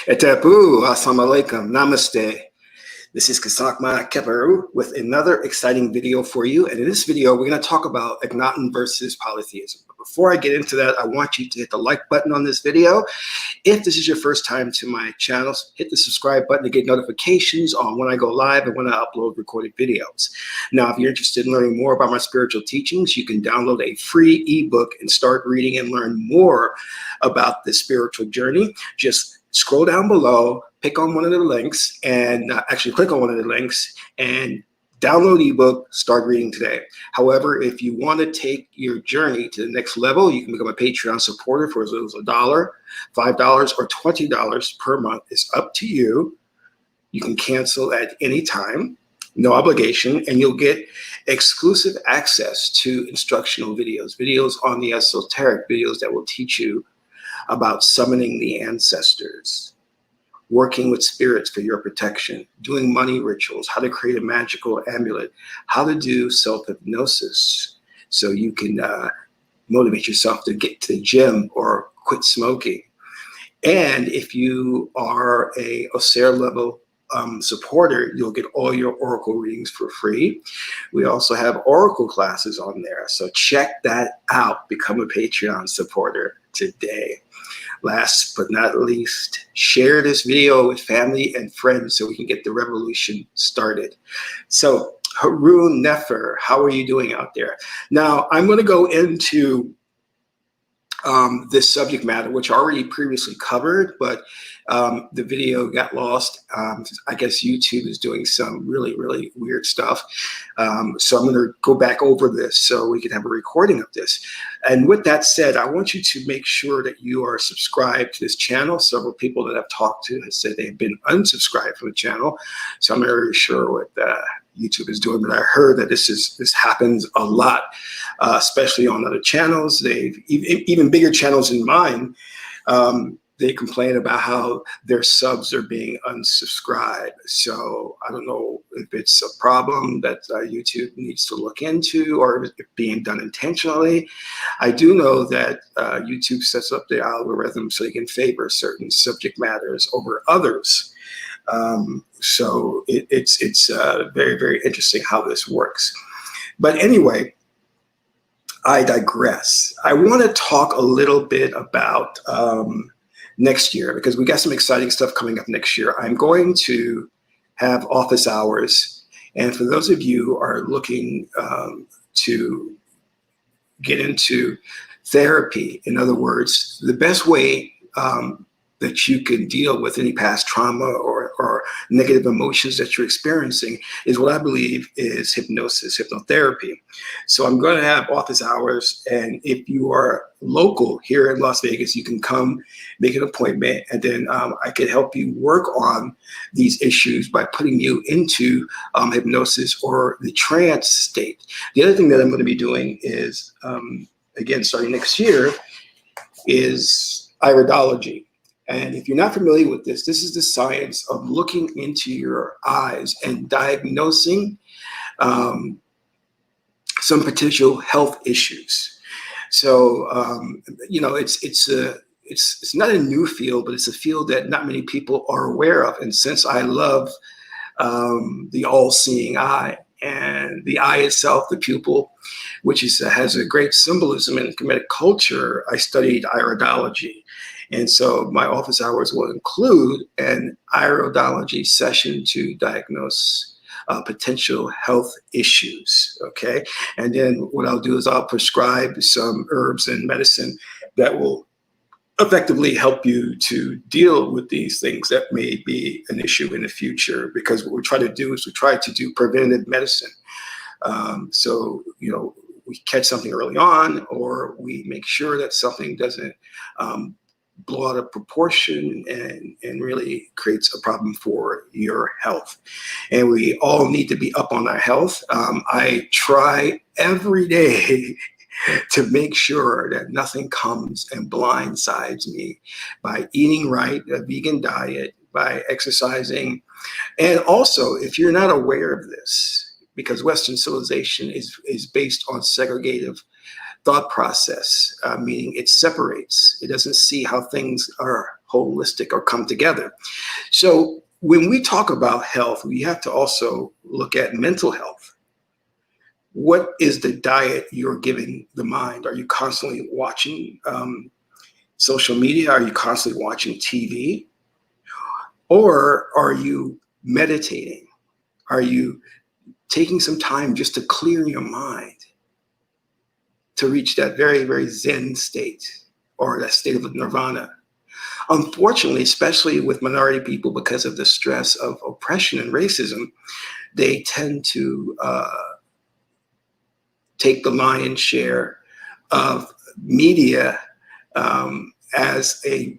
Etapu, assalamu alaikum, namaste. This is Qesankh with another exciting video for you. And in this video, we're going to talk about Akhenaton versus polytheism. But before I get into that, I want you to hit the like button on this video. If this is your first time to my channel, hit the subscribe button to get notifications on when I go live and when I upload recorded videos. Now, if you're interested in learning more about my spiritual teachings, you can download a free ebook and start reading and learn more about the spiritual journey. Just scroll down below, pick on one of the links, and actually click on one of the links and download ebook, start reading today. However, if you want to take your journey to the next level, you can become a Patreon supporter for as little as $1, $5, or $20 per month. It's up to you. You can cancel at any time, no obligation, and you'll get exclusive access to instructional videos on the esoteric, videos that will teach you about summoning the ancestors, working with spirits for your protection, doing money rituals, how to create a magical amulet, how to do self-hypnosis so you can motivate yourself to get to the gym or quit smoking. And if you are a Osir level supporter, you'll get all your Oracle readings for free. We also have Oracle classes on there. So check that out. Become a Patreon supporter today. Last but not least, share this video with family and friends so we can get the revolution started. So Haroon Nefer, how are you doing out there? Now, I'm going to go into this subject matter, which I already previously covered, but the video got lost. I guess YouTube is doing some really, really weird stuff. So I'm going to go back over this so we can have a recording of this. And with that said, I want you to make sure that you are subscribed to this channel. Several people that I've talked to have said they've been unsubscribed from the channel. So I'm not really sure what YouTube is doing, but I heard that this happens a lot, especially on other channels. They've even bigger channels than mine. They complain about how their subs are being unsubscribed. So I don't know if it's a problem that YouTube needs to look into or if it's being done intentionally. I do know that YouTube sets up the algorithm so you can favor certain subject matters over others. So it's very, very interesting how this works. But anyway, I digress. I want to talk a little bit about next year, because we got some exciting stuff coming up next year. I'm going to have office hours. And for those of you who are looking to get into therapy, in other words, the best way that you can deal with any past trauma or negative emotions that you're experiencing is what I believe is hypnosis, hypnotherapy. So I'm going to have office hours, and if you are local here in Las Vegas, you can come make an appointment, and then I can help you work on these issues by putting you into hypnosis or the trance state. The other thing that I'm going to be doing is, again, starting next year, is iridology. And if you're not familiar with this, this is the science of looking into your eyes and diagnosing some potential health issues. So, you know, it's not a new field, but it's a field that not many people are aware of. And since I love the all-seeing eye, and the eye itself, the pupil, which has a great symbolism in Kemetic culture, I studied iridology. And so my office hours will include an iridology session to diagnose potential health issues, okay? And then what I'll do is I'll prescribe some herbs and medicine that will effectively help you to deal with these things that may be an issue in the future, because what we try to do is we try to do preventative medicine. So, you know, we catch something early on, or we make sure that something doesn't blow out of proportion and really creates a problem for your health. And we all need to be up on our health. I try every day to make sure that nothing comes and blindsides me by eating right, a vegan diet, by exercising. And also, if you're not aware of this, because Western civilization is based on segregative thought process, meaning it separates. It doesn't see how things are holistic or come together. So when we talk about health, we have to also look at mental health. What is the diet you're giving the mind? Are you constantly watching social media? Are you constantly watching TV? Or are you meditating? Are you taking some time just to clear your mind to reach that very, very Zen state or that state of nirvana? Unfortunately, especially with minority people, because of the stress of oppression and racism, they tend to take the lion's share of media as a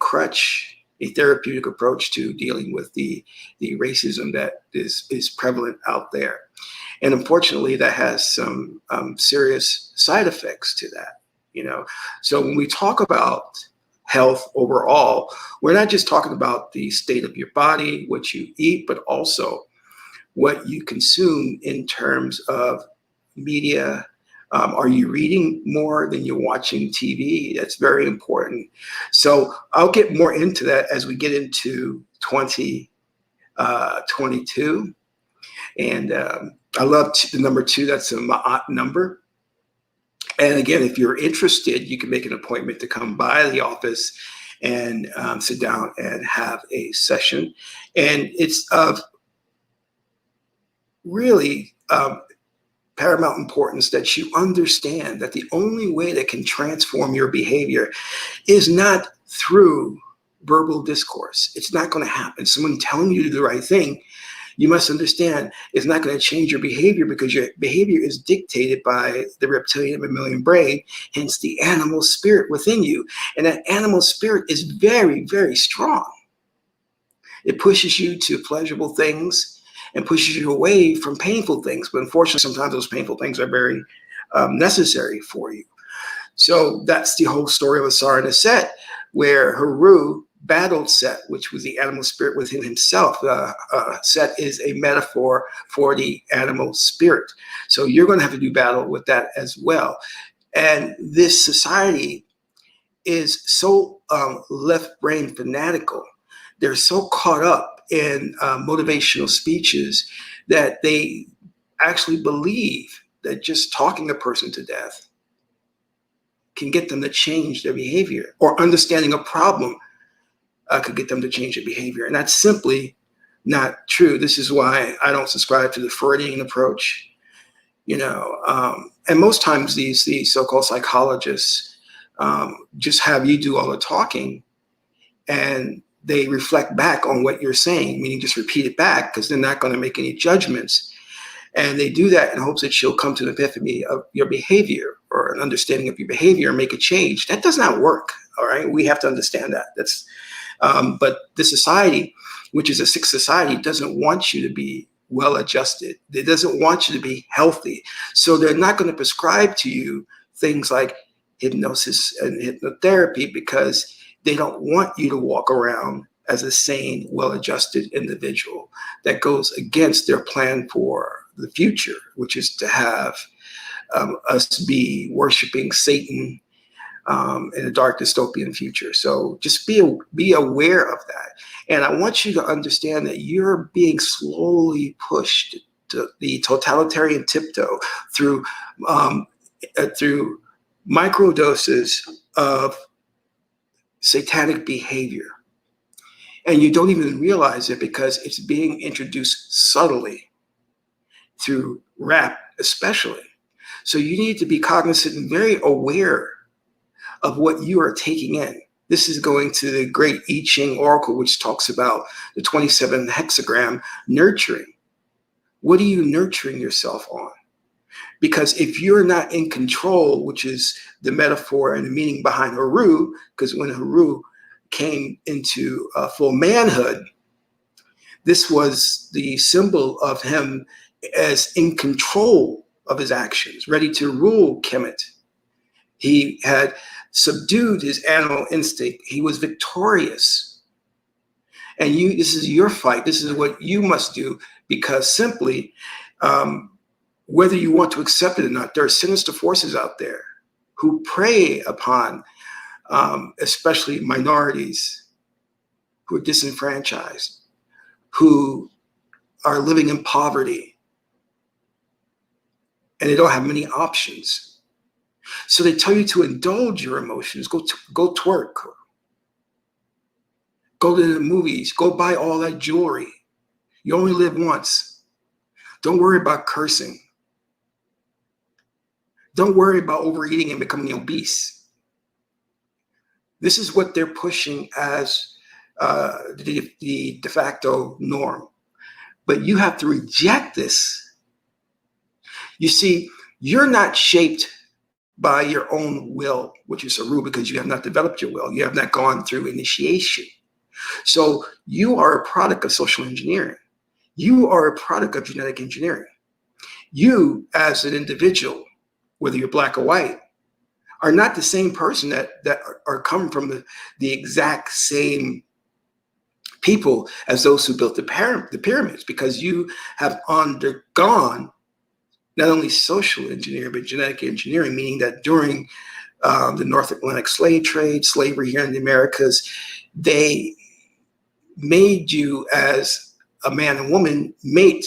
crutch, a therapeutic approach to dealing with the racism that is prevalent out there. And unfortunately, that has some serious side effects to that. So when we talk about health overall, we're not just talking about the state of your body, what you eat, but also what you consume in terms of media. Are you reading more than you're watching TV? That's very important. So I'll get more into that as we get into 2022. And I love the number 2. That's a Ma'at number. And again, if you're interested, you can make an appointment to come by the office and sit down and have a session. And it's of really paramount importance that you understand that the only way that can transform your behavior is not through verbal discourse. It's not going to happen. Someone telling you to do the right thing, you must understand, it's not going to change your behavior, because your behavior is dictated by the reptilian mammalian brain, hence the animal spirit within you. And that animal spirit is very, very strong. It pushes you to pleasurable things and pushes you away from painful things. But unfortunately, sometimes those painful things are very necessary for you. So that's the whole story of Asar and Set, where Haru battled Set, which was the animal spirit within himself. Set is a metaphor for the animal spirit. So you're going to have to do battle with that as well. And this society is so left brain fanatical. They're so caught up in motivational speeches that they actually believe that just talking a person to death can get them to change their behavior, or understanding a problem could get them to change their behavior. And that's simply not true. This is why I don't subscribe to the Freudian approach. And most times these so-called psychologists just have you do all the talking, and they reflect back on what you're saying, meaning just repeat it back, because they're not going to make any judgments. And they do that in hopes that you'll come to an epiphany of your behavior, or an understanding of your behavior, and make a change. That does not work. All right. We have to understand that. But the society, which is a sick society, doesn't want you to be well adjusted. It doesn't want you to be healthy. So they're not going to prescribe to you things like hypnosis and hypnotherapy, because they don't want you to walk around as a sane, well-adjusted individual. That goes against their plan for the future, which is to have us be worshiping Satan in a dark dystopian future. So just be aware of that. And I want you to understand that you're being slowly pushed to the totalitarian tiptoe through microdoses of satanic behavior. And you don't even realize it, because it's being introduced subtly through rap especially. So you need to be cognizant and very aware of what you are taking in. This is going to the great I-ching oracle, which talks about the 27 hexagram nurturing. What are you nurturing yourself on? Because if you're not in control, which is the metaphor and the meaning behind Haru, because when Haru came into full manhood, this was the symbol of him as in control of his actions, ready to rule Kemet. He had subdued his animal instinct. He was victorious. And this is your fight. This is what you must do, because simply, whether you want to accept it or not, there are sinister forces out there who prey upon especially minorities who are disenfranchised, who are living in poverty, and they don't have many options. So they tell you to indulge your emotions, go twerk, go to the movies, go buy all that jewelry. You only live once. Don't worry about cursing. Don't worry about overeating and becoming obese. This is what they're pushing as the de facto norm. But you have to reject this. You see, you're not shaped by your own will, which is Saru, because you have not developed your will. You have not gone through initiation. So you are a product of social engineering. You are a product of genetic engineering. You, as an individual, whether you're black or white, are not the same person that are coming from the exact same people as those who built the pyramids, because you have undergone not only social engineering, but genetic engineering, meaning that during the North Atlantic slave trade, slavery here in the Americas, they made you as a man and woman mate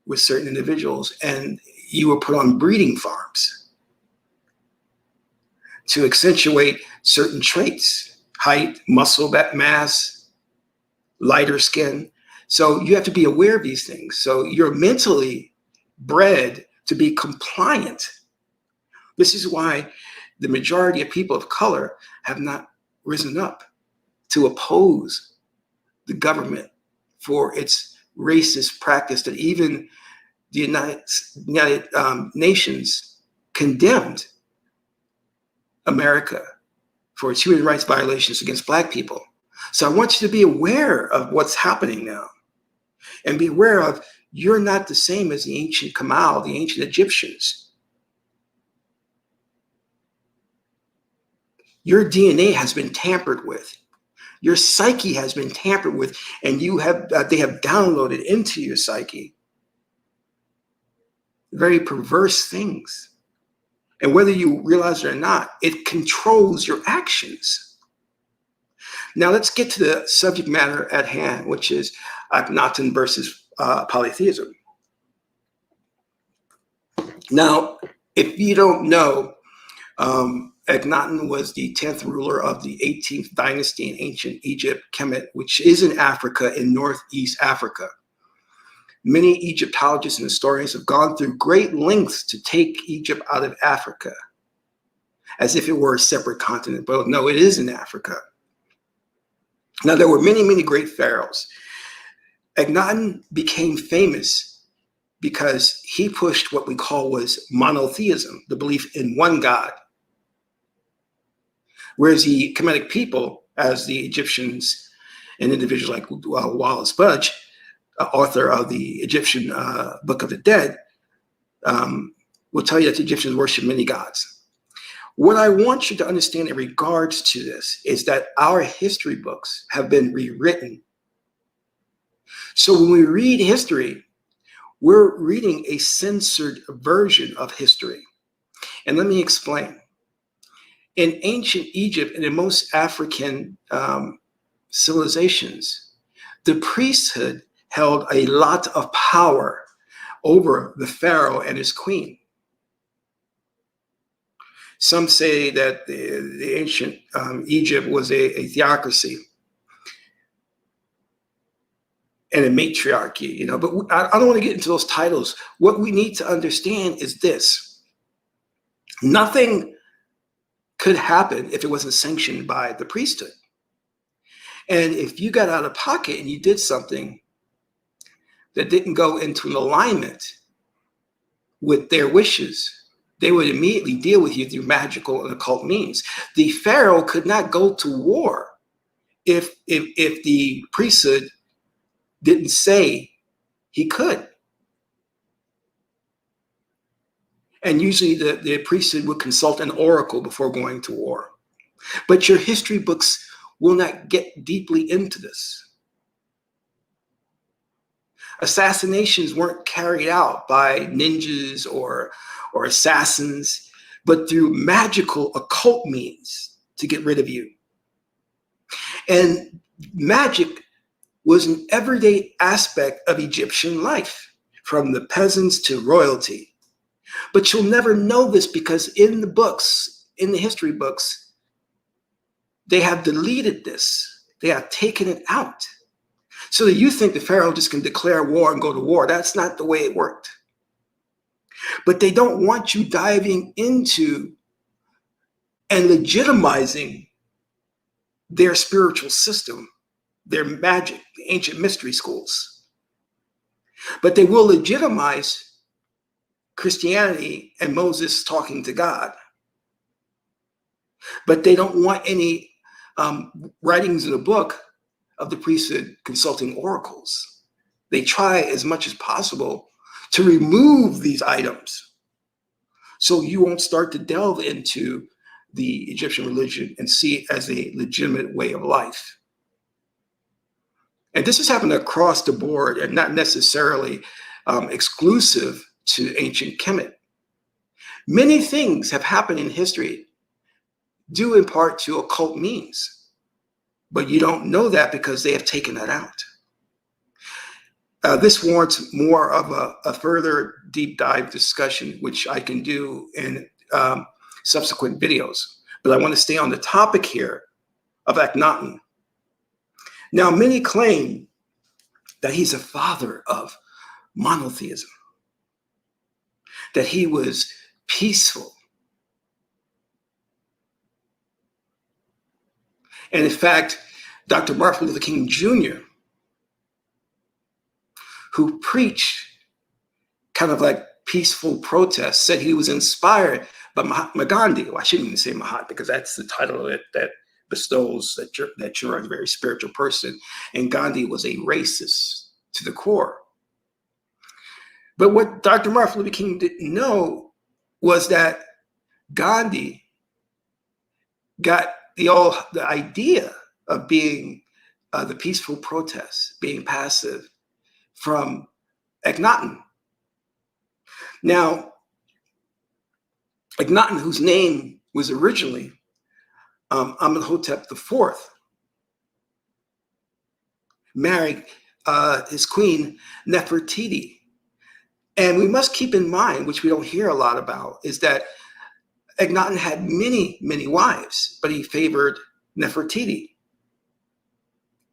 with certain individuals, and you were put on breeding farms to accentuate certain traits: height, muscle mass, lighter skin. So you have to be aware of these things. So you're mentally bred to be compliant. This is why the majority of people of color have not risen up to oppose the government for its racist practice that even the United Nations condemned America for its human rights violations against Black people. So I want you to be aware of what's happening now, and be aware of you're not the same as the ancient Kamal, the ancient Egyptians. Your DNA has been tampered with. Your psyche has been tampered with, and they have downloaded into your psyche very perverse things. And whether you realize it or not, it controls your actions. Now let's get to the subject matter at hand, which is Akhenaton versus polytheism. Now, if you don't know, Akhenaton was the 10th ruler of the 18th dynasty in ancient Egypt, Kemet, which is in Africa, in Northeast Africa. Many Egyptologists and historians have gone through great lengths to take Egypt out of Africa, as if it were a separate continent. But no, it is in Africa. Now, there were many, many great pharaohs. Akhenaton became famous because he pushed what we call was monotheism, the belief in one God. Whereas the Kemetic people, as the Egyptians and individuals like Wallace Budge, author of the Egyptian Book of the Dead, will tell you that the Egyptians worship many gods. What I want you to understand in regards to this is that our history books have been rewritten. So when we read history, we're reading a censored version of history. And let me explain. In ancient Egypt and in most African civilizations, the priesthood held a lot of power over the pharaoh and his queen. Some say that the ancient Egypt was a theocracy and a matriarchy, but I don't want to get into those titles. What we need to understand is this: nothing could happen if it wasn't sanctioned by the priesthood. And if you got out of pocket and you did something that didn't go into an alignment with their wishes, they would immediately deal with you through magical and occult means. The pharaoh could not go to war if the priesthood didn't say he could. And usually the priesthood would consult an oracle before going to war. But your history books will not get deeply into this. Assassinations weren't carried out by ninjas or assassins, but through magical occult means to get rid of you. And magic was an everyday aspect of Egyptian life, from the peasants to royalty. But you'll never know this because in the books, in the history books, they have deleted this. They have taken it out. So that you think the Pharaoh just can declare war and go to war. That's not the way it worked. But they don't want you diving into and legitimizing their spiritual system, their magic, the ancient mystery schools. But they will legitimize Christianity and Moses talking to God. But they don't want any writings in the book of the priesthood consulting oracles. They try as much as possible to remove these items so you won't start to delve into the Egyptian religion and see it as a legitimate way of life. And this has happened across the board and not necessarily exclusive to ancient Kemet. Many things have happened in history due in part to occult means. But you don't know that because they have taken that out. This warrants more of a further deep dive discussion, which I can do in subsequent videos. But I want to stay on the topic here of Akhenaton. Now, many claim that he's a father of monotheism, that he was peaceful. And in fact, Dr. Martin Luther King Jr., who preached kind of like peaceful protest, said he was inspired by Mahatma Gandhi. Well, I shouldn't even say Mahat because that's the title that bestows that you're a very spiritual person. And Gandhi was a racist to the core. But what Dr. Martin Luther King didn't know was that Gandhi got the idea of being the peaceful protest, being passive, from Akhenaton. Now, Akhenaton, whose name was originally Amenhotep IV, married his queen Nefertiti. And we must keep in mind, which we don't hear a lot about, is that Akhenaton had many, many wives, but he favored Nefertiti.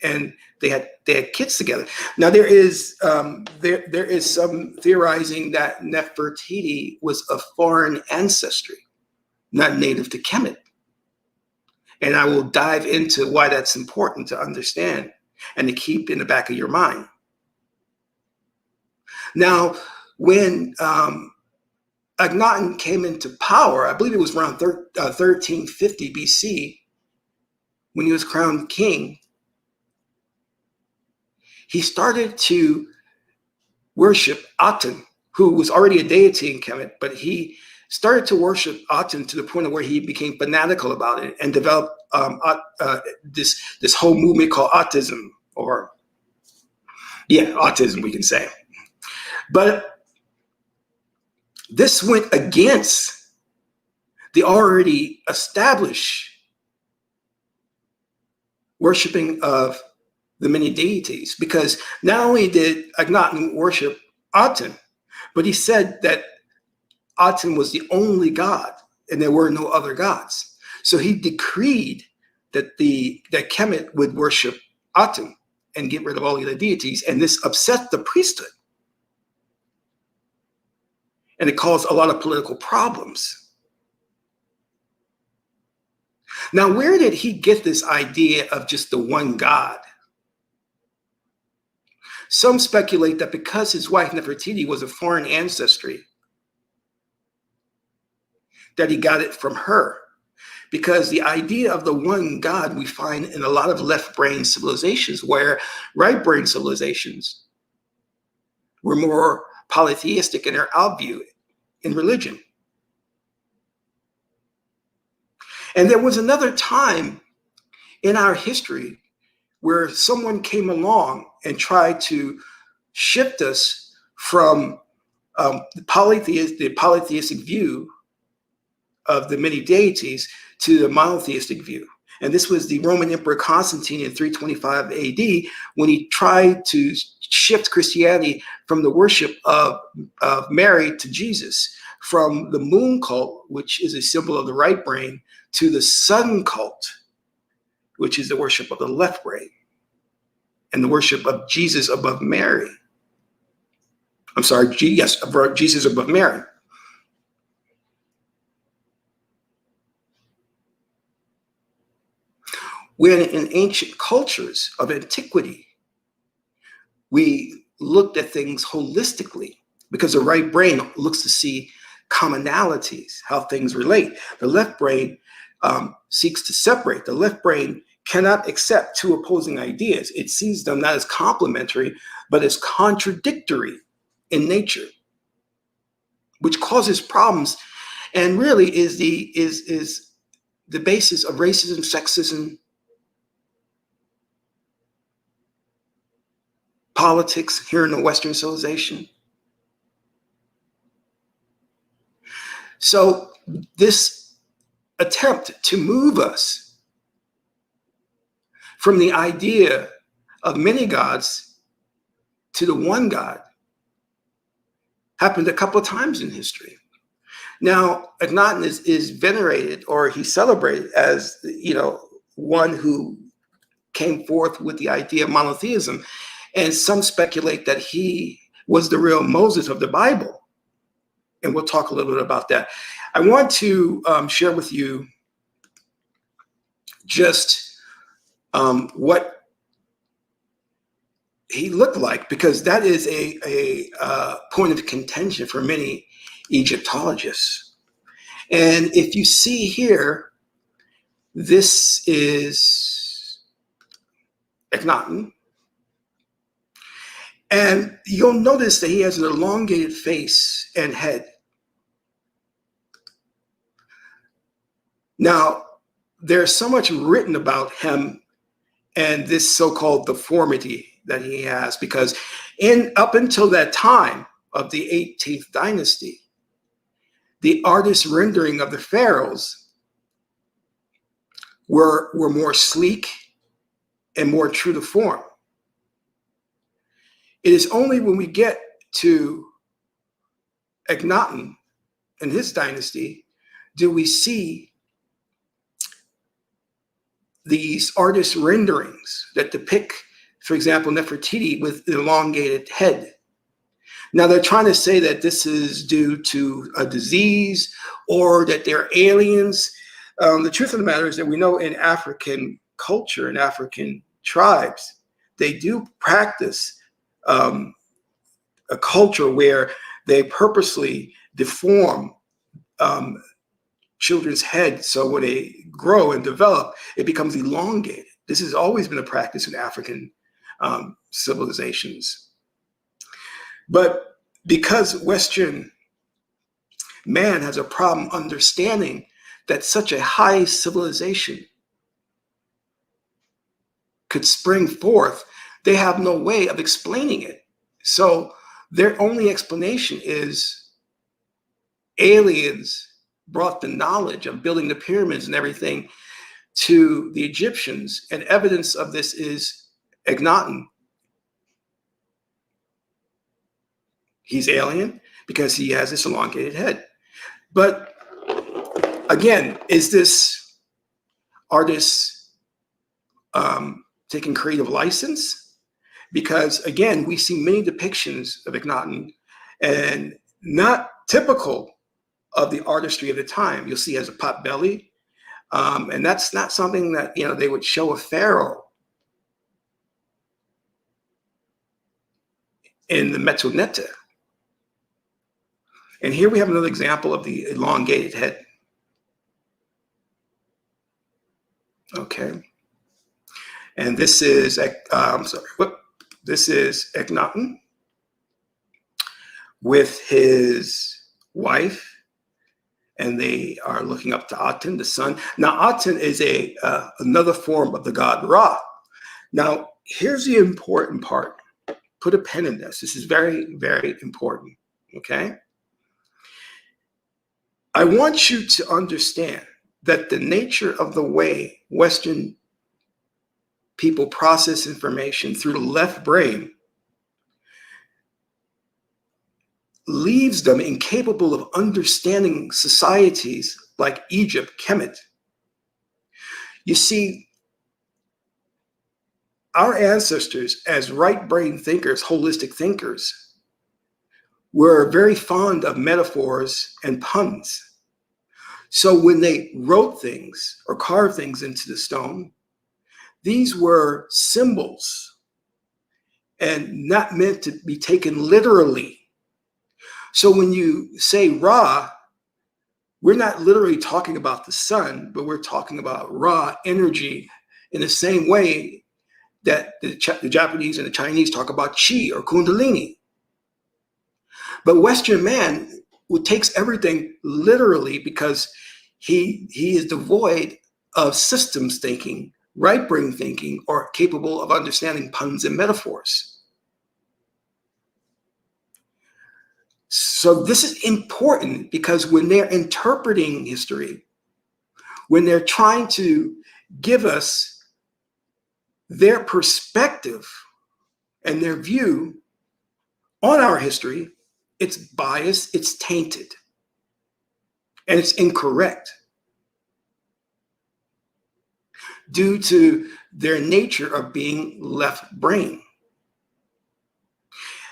And they had kids together. Now there is some theorizing that Nefertiti was of foreign ancestry, not native to Kemet. And I will dive into why that's important to understand and to keep in the back of your mind. Now, when Akhenaton came into power, I believe it was around 1350 BC, when he was crowned king, he started to worship Aten, who was already a deity in Kemet, but he started to worship Aten to the point of where he became fanatical about it and developed this whole movement called autism, or autism, we can say. But this went against the already established worshiping of the many deities, because not only did Akhenaton worship Aten, but he said that Aten was the only god and there were no other gods. So he decreed that that Kemet would worship Aten and get rid of all the other deities, and this upset the priesthood. And it caused a lot of political problems. Now, where did he get this idea of just the one God? Some speculate that because his wife Nefertiti was of foreign ancestry, that he got it from her. Because the idea of the one God we find in a lot of left-brain civilizations, where right-brain civilizations were more polytheistic in their outview in religion. And there was another time in our history where someone came along and tried to shift us from the polytheistic view of the many deities to the monotheistic view. And this was the Roman Emperor Constantine in 325 AD, when he tried to shift Christianity from the worship of Mary to Jesus, from the moon cult, which is a symbol of the right brain, to the sun cult, which is the worship of the left brain, and the worship of Jesus above Mary. I'm sorry, yes, Jesus above Mary. When in ancient cultures of antiquity, we looked at things holistically, because the right brain looks to see commonalities, how things relate. The left brain seeks to separate. The left brain cannot accept two opposing ideas. It sees them not as complementary, but as contradictory in nature, which causes problems, and really is the basis of racism, sexism, politics here in the Western civilization. So this attempt to move us from the idea of many gods to the one God happened a couple of times in history. Now, Akhenaton is venerated, or he's celebrated as, one who came forth with the idea of monotheism. And some speculate that he was the real Moses of the Bible. And we'll talk a little bit about that. I want to share with you just what he looked like, because that is a point of contention for many Egyptologists. And if you see here, this is Akhenaton. And you'll notice that he has an elongated face and head. Now, there's so much written about him and this so-called deformity that he has, because up until that time of the 18th dynasty, the artist rendering of the pharaohs were more sleek and more true to form. It is only when we get to Akhenaton and his dynasty do we see these artist renderings that depict, for example, Nefertiti with an elongated head. Now, they're trying to say that this is due to a disease or that they're aliens. The truth of the matter is that we know in African culture, in African tribes, they do practice a culture where they purposely deform children's heads, so when they grow and develop, it becomes elongated. This has always been a practice in African civilizations. But because Western man has a problem understanding that such a high civilization could spring forth, they have no way of explaining it. So their only explanation is aliens brought the knowledge of building the pyramids and everything to the Egyptians. And evidence of this is Akhenaton. He's alien because he has this elongated head. But again, is this artist taking creative license? Because again, we see many depictions of Akhenaton and not typical of the artistry of the time. You'll see he has a pot belly, and that's not something that they would show a pharaoh in the Metonetta. And here we have another example of the elongated head. Okay, and this is this is Akhenaton with his wife and they are looking up to Aten, the sun. Now, Aten is another form of the god Ra. Now, here's the important part. Put a pin in this. This is very, very important, okay? I want you to understand that the nature of the way Western people process information through the left brain leaves them incapable of understanding societies like Egypt, Kemet. You see, our ancestors, as right brain thinkers, holistic thinkers, were very fond of metaphors and puns. So when they wrote things or carved things into the stone, these were symbols and not meant to be taken literally. So when you say Ra, we're not literally talking about the sun, but we're talking about Ra energy in the same way that the Japanese and the Chinese talk about Qi or Kundalini. But Western man takes everything literally because he is devoid of systems thinking, right brain thinking, or capable of understanding puns and metaphors. So this is important because when they're interpreting history, when they're trying to give us their perspective and their view on our history, it's biased, it's tainted, and it's incorrect due to their nature of being left brain.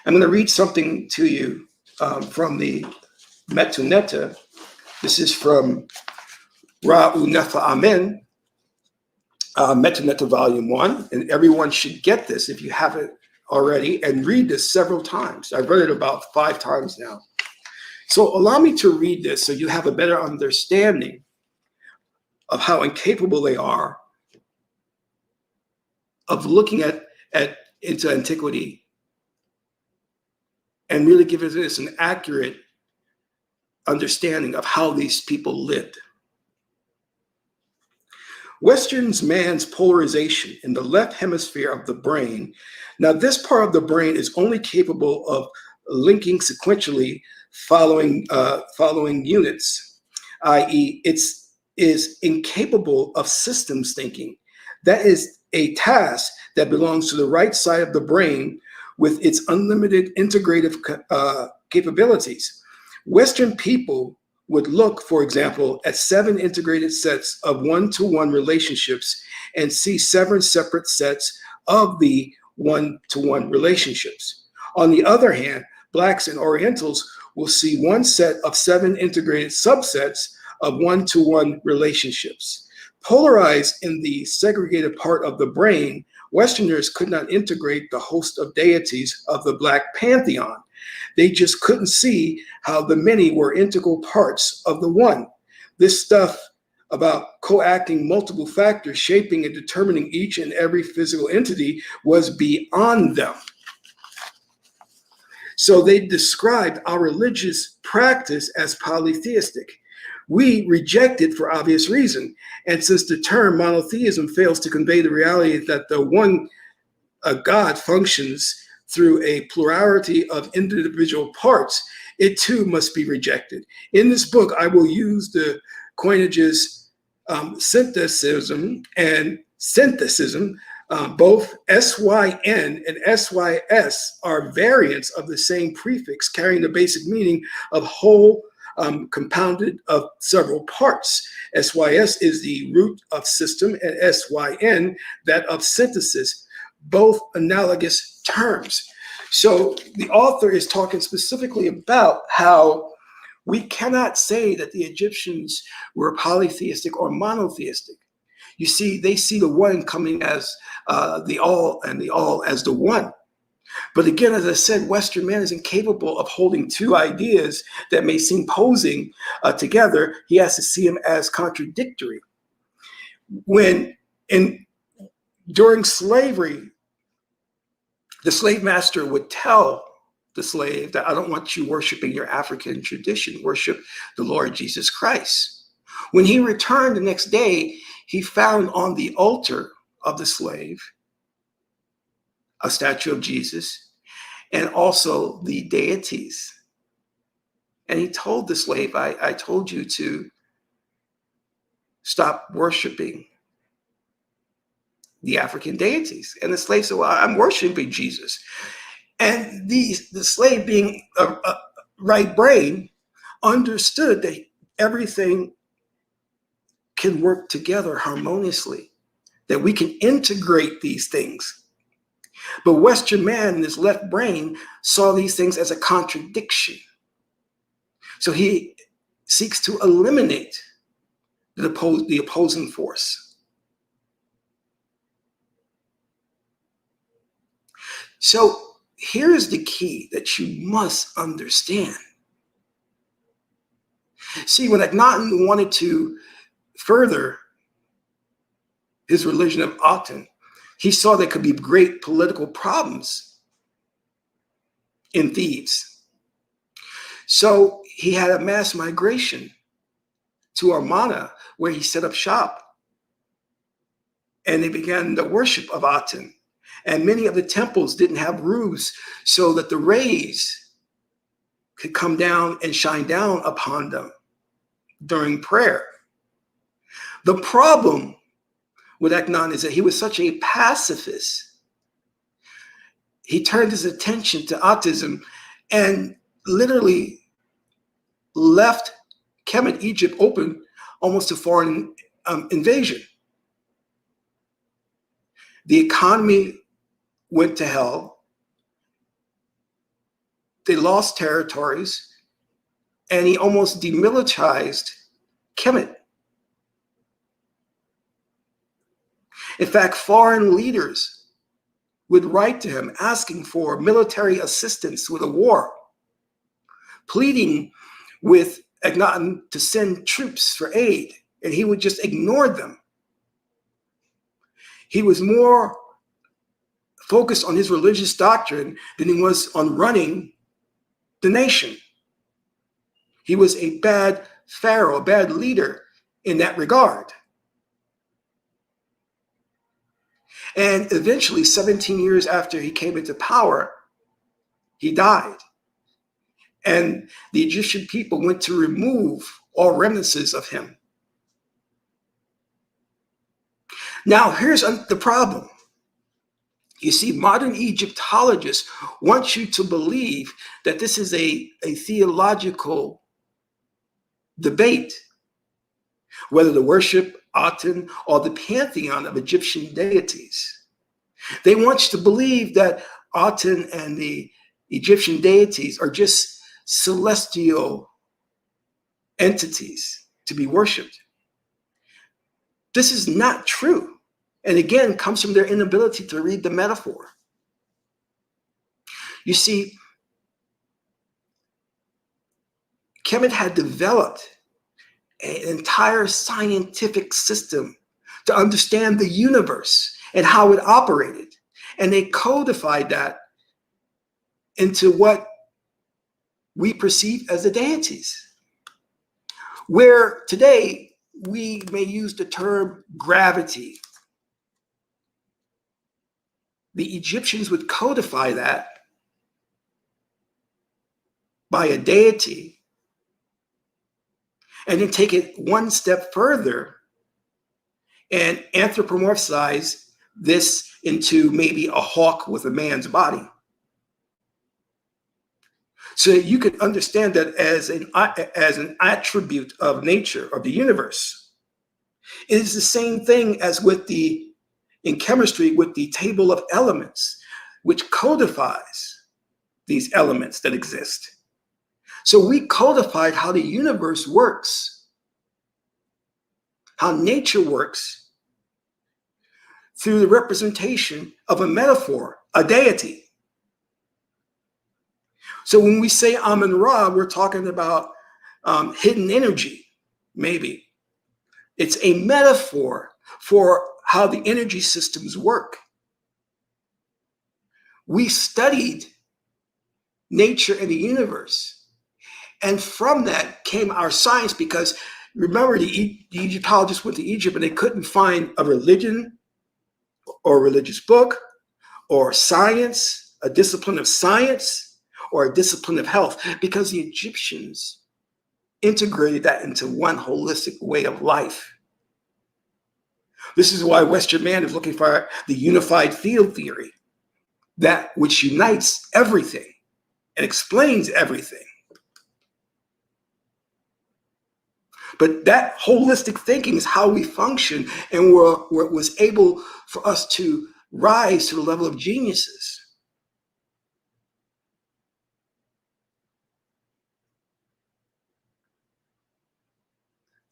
I'm going to read something to you from the Metuneta. This is from Ra'u Amen, Metuneta Volume 1, and everyone should get this if you haven't already, and read this several times. I've read it about 5 times now. So allow me to read this so you have a better understanding of how incapable they are of looking into antiquity and really giving us an accurate understanding of how these people lived. Western man's polarization in the left hemisphere of the brain. Now, this part of the brain is only capable of linking sequentially following units, i.e., it is incapable of systems thinking. That is a task that belongs to the right side of the brain with its unlimited integrative capabilities. Western people would look, for example, at 7 integrated sets of one-to-one relationships and see 7 separate sets of the one-to-one relationships. On the other hand, Blacks and Orientals will see 1 set of 7 integrated subsets of one-to-one relationships. Polarized in the segregated part of the brain, Westerners could not integrate the host of deities of the Black pantheon. They just couldn't see how the many were integral parts of the one. This stuff about co-acting multiple factors, shaping and determining each and every physical entity was beyond them. So they described our religious practice as polytheistic. We reject it for obvious reason. And since the term monotheism fails to convey the reality that the one God functions through a plurality of individual parts, it too must be rejected. In this book, I will use the coinages synthesis and synthesis. Both SYN and SYS are variants of the same prefix, carrying the basic meaning of whole compounded of several parts. SYS is the root of system, and SYN that of synthesis, both analogous terms. So the author is talking specifically about how we cannot say that the Egyptians were polytheistic or monotheistic. You see, they see the one coming as the all and the all as the one. But again, as I said, Western man is incapable of holding 2 ideas that may seem opposing together. He has to see them as contradictory. During slavery, the slave master would tell the slave that I don't want you worshiping your African tradition. Worship the Lord Jesus Christ. When he returned the next day, he found on the altar of the slave a statue of Jesus and also the deities. And he told the slave, I told you to stop worshiping the African deities. And the slave said, well, I'm worshiping Jesus. And the slave, being a right brain, understood that everything can work together harmoniously, that we can integrate these things. But Western man in his left brain saw these things as a contradiction. So he seeks to eliminate the opposing force. So here's the key that you must understand. See, when Akhenaton wanted to further his religion of Aten, he saw there could be great political problems in Thebes. So he had a mass migration to Armana, where he set up shop. And they began the worship of Aten. And many of the temples didn't have roofs so that the rays could come down and shine down upon them during prayer. The problem with Akhenaton is that he was such a pacifist. He turned his attention to Ateism and literally left Kemet, Egypt, open almost to foreign invasion. The economy went to hell. They lost territories, and he almost demilitarized Kemet. In fact, foreign leaders would write to him asking for military assistance with a war, pleading with Akhenaton to send troops for aid, and he would just ignore them. He was more focused on his religious doctrine than he was on running the nation. He was a bad pharaoh, a bad leader in that regard. And eventually, 17 years after he came into power, he died. And the Egyptian people went to remove all remnants of him. Now, here's the problem. You see, modern Egyptologists want you to believe that this is a theological debate, whether to worship Aten or the pantheon of Egyptian deities. They want you to believe that Aten and the Egyptian deities are just celestial entities to be worshipped. This is not true. And again, comes from their inability to read the metaphor. You see, Kemet had developed an entire scientific system to understand the universe and how it operated. And they codified that into what we perceive as the deities. Where today we may use the term gravity, the Egyptians would codify that by a deity and then take it one step further and anthropomorphize this into maybe a hawk with a man's body. So you can understand that as an attribute of nature, of the universe. It is the same thing as in chemistry with the table of elements, which codifies these elements that exist. So we codified how the universe works, how nature works, through the representation of a metaphor, a deity. So when we say Amun-Ra, we're talking about hidden energy, maybe. It's a metaphor for how the energy systems work. We studied nature and the universe. And from that came our science, because remember, the Egyptologists went to Egypt and they couldn't find a religion or a religious book or science, a discipline of science or a discipline of health, because the Egyptians integrated that into one holistic way of life. This is why Western man is looking for the unified field theory, that which unites everything and explains everything. But that holistic thinking is how we function, and what was able for us to rise to the level of geniuses.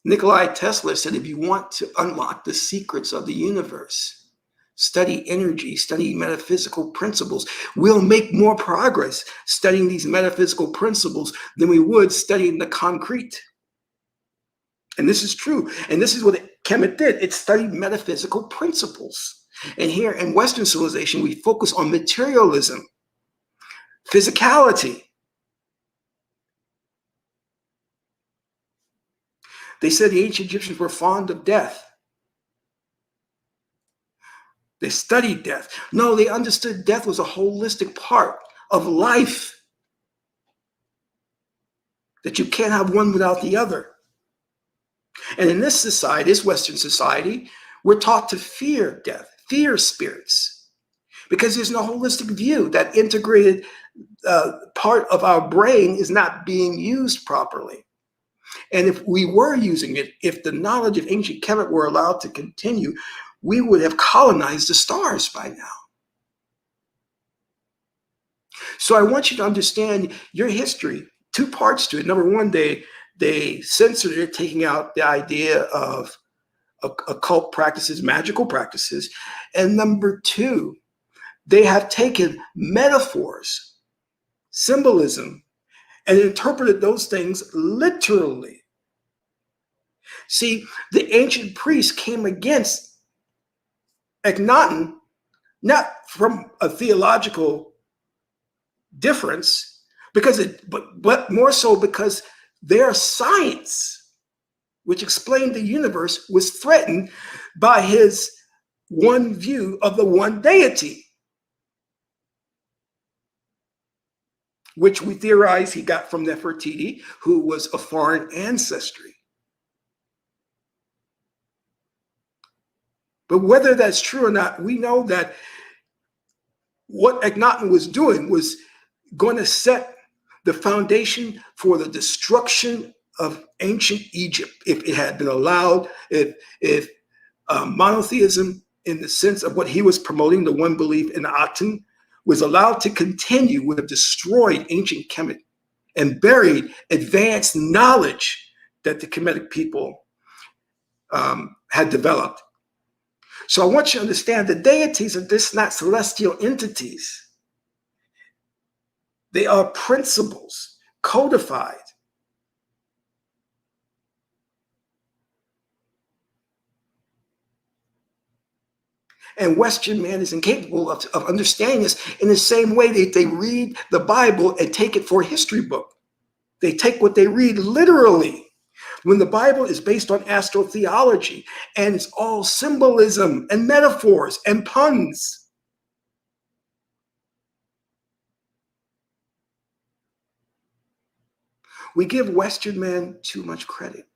Nikola Tesla said, if you want to unlock the secrets of the universe, study energy, study metaphysical principles. We'll make more progress studying these metaphysical principles than we would studying the concrete. And this is true. And this is what Kemet did. It studied metaphysical principles. And here in Western civilization, we focus on materialism, physicality. They said the ancient Egyptians were fond of death. They studied death. No, they understood death was a holistic part of life, that you can't have one without the other. And in this society, this Western society, we're taught to fear death, fear spirits, because there's no holistic view. That integrated part of our brain is not being used properly. And if we were using it, if the knowledge of ancient Kemet were allowed to continue, we would have colonized the stars by now. So I want you to understand your history, two parts to it. Number one, they censored it, taking out the idea of occult practices, magical practices. And number two, they have taken metaphors, symbolism, and interpreted those things literally. See, the ancient priests came against Akhenaton, not from a theological difference, but more so because their science, which explained the universe, was threatened by his one view of the one deity, which we theorize he got from Nefertiti, who was of foreign ancestry. But whether that's true or not, we know that what Akhenaton was doing was going to set the foundation for the destruction of ancient Egypt if it had been allowed, if monotheism, in the sense of what he was promoting, the one belief in Aten, was allowed to continue, would have destroyed ancient Kemet and buried advanced knowledge that the Kemetic people had developed. So I want you to understand the deities are just not celestial entities. They are principles codified. And Western man is incapable of understanding this in the same way they read the Bible and take it for a history book. They take what they read literally. When the Bible is based on astrotheology and it's all symbolism and metaphors and puns. We give Western man too much credit.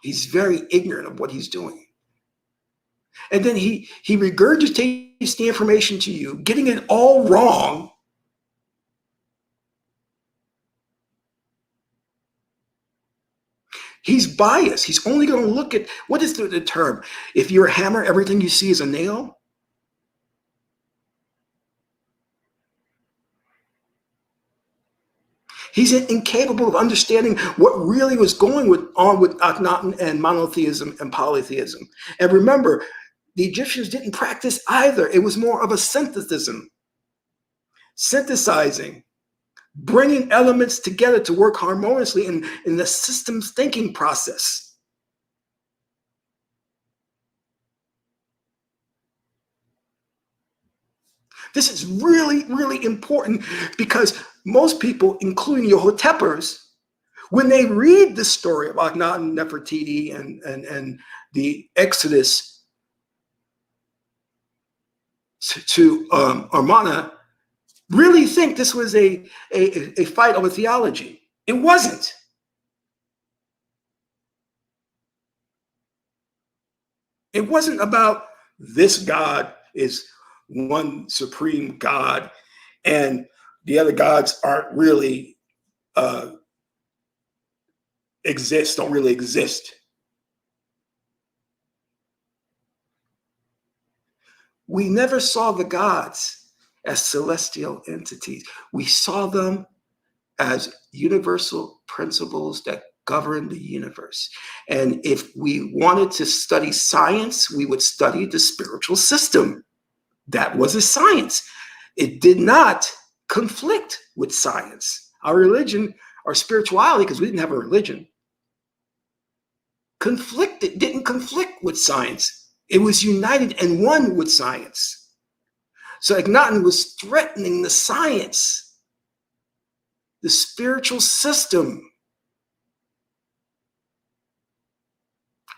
He's very ignorant of what he's doing. And then he regurgitates the information to you, getting it all wrong. He's biased. He's only going to look at, what is the term? If you're a hammer, everything you see is a nail. He's incapable of understanding what really was going on with Akhenaton and monotheism and polytheism. And remember, the Egyptians didn't practice either. It was more of a synthetism, synthesizing, bringing elements together to work harmoniously in the systems thinking process. This is really, really important because most people, including your Hotepers, when they read the story of Akhenaton, Nefertiti, and the Exodus to Amarna, really think this was a fight over theology. It wasn't. It wasn't about this God is one supreme God and the other gods aren't really don't really exist. We never saw the gods as celestial entities. We saw them as universal principles that govern the universe. And if we wanted to study science, we would study the spiritual system. That was a science. It did not conflict with science. Our religion, our spirituality, because we didn't have a religion, didn't conflict with science. It was united and one with science. So Akhenaton was threatening the science, the spiritual system,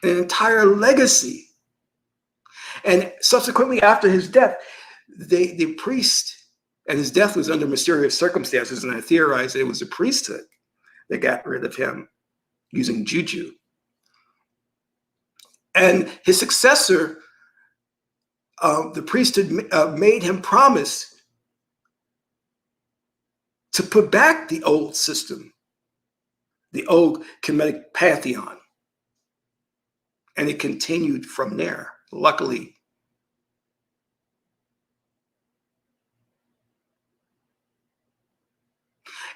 an entire legacy. And subsequently after his death, the priest, and his death was under mysterious circumstances, and I theorized that it was the priesthood that got rid of him using juju. And his successor, the priesthood made him promise to put back the old system, the old Kemetic pantheon. And it continued from there, luckily.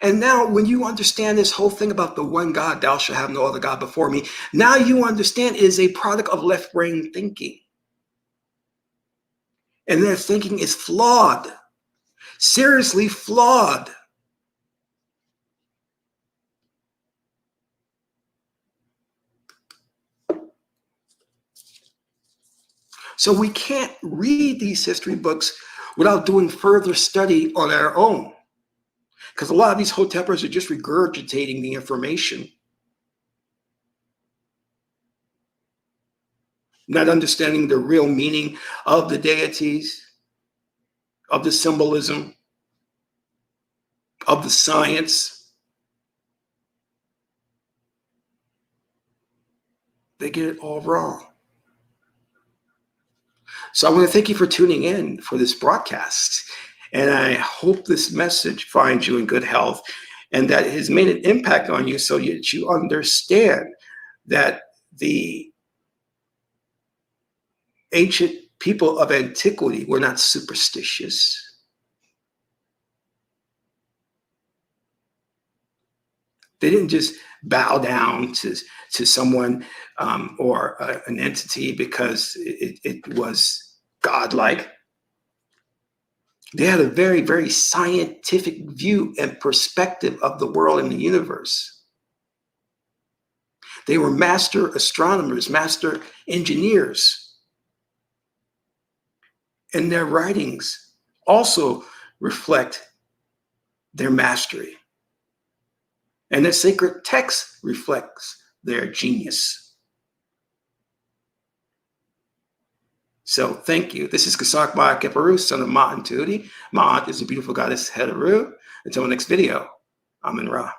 And now when you understand this whole thing about the one God, thou shalt have no other God before me, now you understand it is a product of left brain thinking. And their thinking is flawed, seriously flawed. So we can't read these history books without doing further study on our own. Because a lot of these Hotepers are just regurgitating the information, not understanding the real meaning of the deities, of the symbolism, of the science. They get it all wrong. So I want to thank you for tuning in for this broadcast. And I hope this message finds you in good health and that it has made an impact on you so that you understand that the ancient people of antiquity were not superstitious. They didn't just bow down to someone or an entity because it was godlike. They had a very, very scientific view and perspective of the world and the universe. They were master astronomers, master engineers. And their writings also reflect their mastery. And their sacred text reflects their genius. So thank you. This is Qesankh Keperu, son of Ma'at and Tahuti. Ma'at is a beautiful goddess Heteru. Until the next video, Amen Ra.